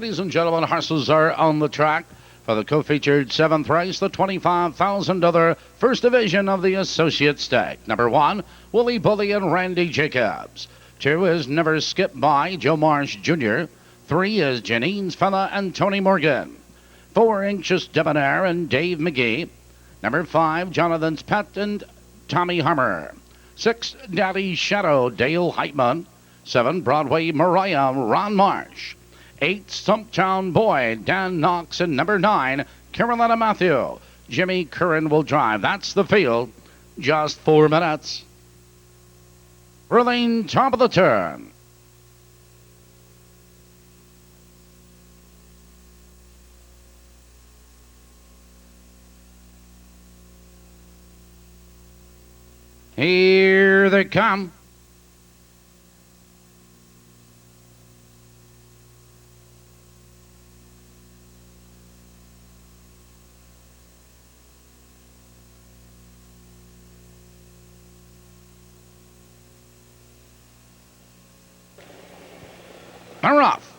Ladies and gentlemen, horses are on the track for the co-featured 7th race, the $25,000 First Division of the Associate Stake. Number 1, Willie Bully and Randy Jacobs. 2 is Never Skip By, Joe Marsh Jr. 3 is Janine's Fella and Tony Morgan. 4, Anxious Debonair and Dave McGee. Number 5, Jonathan's Pet and Tommy Harmer. 6, Daddy's Shadow, Dale Heitman. 7, Broadway Mariah, Ron Marsh. 8, Stumptown Boy, Dan Knox. And number 9, Carolina Matthew. Jimmy Curran will drive. That's the field. Just 4 minutes. Early top of the turn. Here they come. They're off.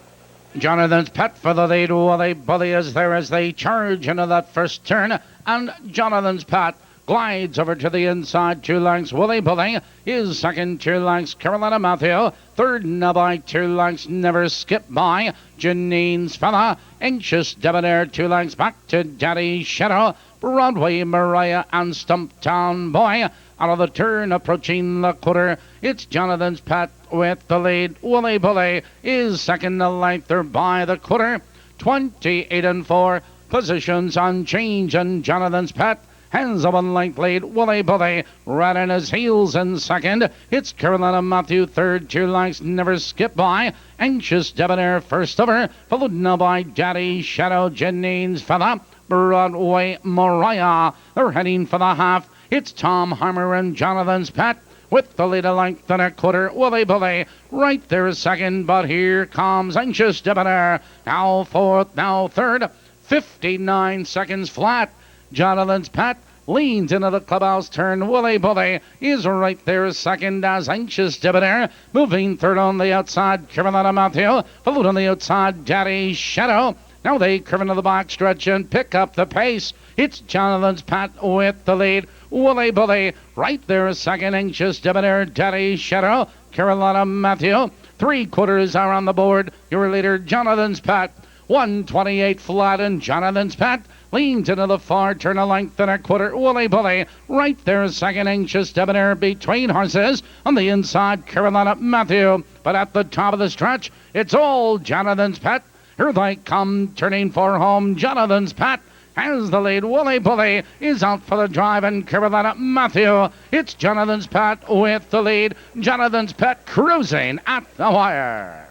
Jonathan's Pet for the lead. Willie Bully is there as they charge into that first turn. And Jonathan's Pet glides over to the inside 2 lengths. Willie Bully is second 2 lengths. Carolina Matthew third now by 2 lengths. Never Skip By. Janine's Fella. Anxious Debonair 2 lengths back to Daddy's Shadow. Broadway Mariah and Stumptown Boy. Out of the turn, approaching the quarter, it's Jonathan's Pet with the lead. Willie Bully is second to length or by the quarter. 28 and 4 positions on change, and Jonathan's Pet hands a 1 length lead. Willie Bully right on his heels in second. It's Carolina Matthew third, 2 lengths. Never Skip By. Anxious Debonair first over, followed now by Daddy's Shadow, Janine's Fella, Broadway Mariah. They're heading for the half. It's Tom Harmer and Jonathan's Pet with the lead a length and a quarter. Willie Bully right there is second, but here comes Anxious Debonair. Now fourth, now third. 59 seconds flat. Jonathan's Pet leans into the clubhouse turn. Willie Bully is right there second as Anxious Debonair. Moving third on the outside, Carolina Matthew. Followed on the outside, Daddy's Shadow. Now they curve into the box stretch and pick up the pace. It's Jonathan's Pet with the lead. Willie Bully right there second. Anxious Debonair, Daddy's Shadow, Carolina Matthew. 3/4 are on the board. Your leader, Jonathan's Pet. 128 flat, and Jonathan's Pet leans into the far turn a length and a quarter. Willie Bully right there second. Anxious Debonair between horses. On the inside, Carolina Matthew. But at the top of the stretch, it's all Jonathan's Pet. Here they come, turning for home. Jonathan's Pet has the lead. Willie Bully is out for the drive, and Carolina Matthew. It's Jonathan's Pet with the lead. Jonathan's Pet cruising at the wire.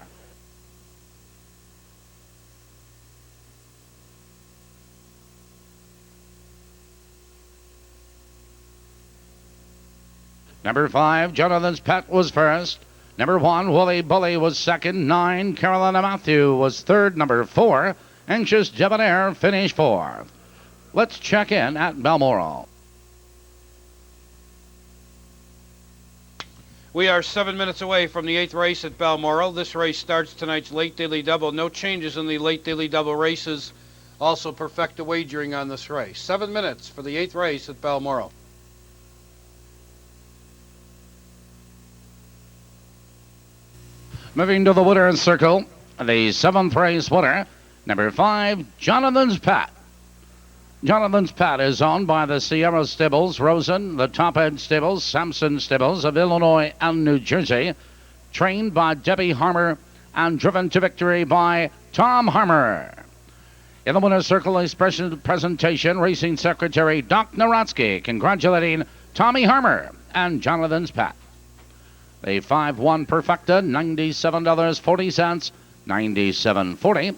Number 5, Jonathan's Pet was first. Number 1, Willie Bully was second. 9, Carolina Matthew was third. Number 4, Anxious Debonair finished 4th. Let's check in at Balmoral. We are 7 minutes away from the 8th race at Balmoral. This race starts tonight's late daily double. No changes in the late daily double races. Also perfecta wagering on this race. 7 minutes for the 8th race at Balmoral. Moving to the winner's circle, the 7th race winner, number 5, Jonathan's Pet. Jonathan's Pet is owned by the Sierra Stables, Rosen, the Tophead Stables, Sampson Stables of Illinois and New Jersey, trained by Debbie Harmer and driven to victory by Tom Harmer. In the winner's circle, a special presentation, Racing Secretary Doc Naratsky congratulating Tommy Harmer and Jonathan's Pet. The 5-1 perfecta, $97.40, $97.40.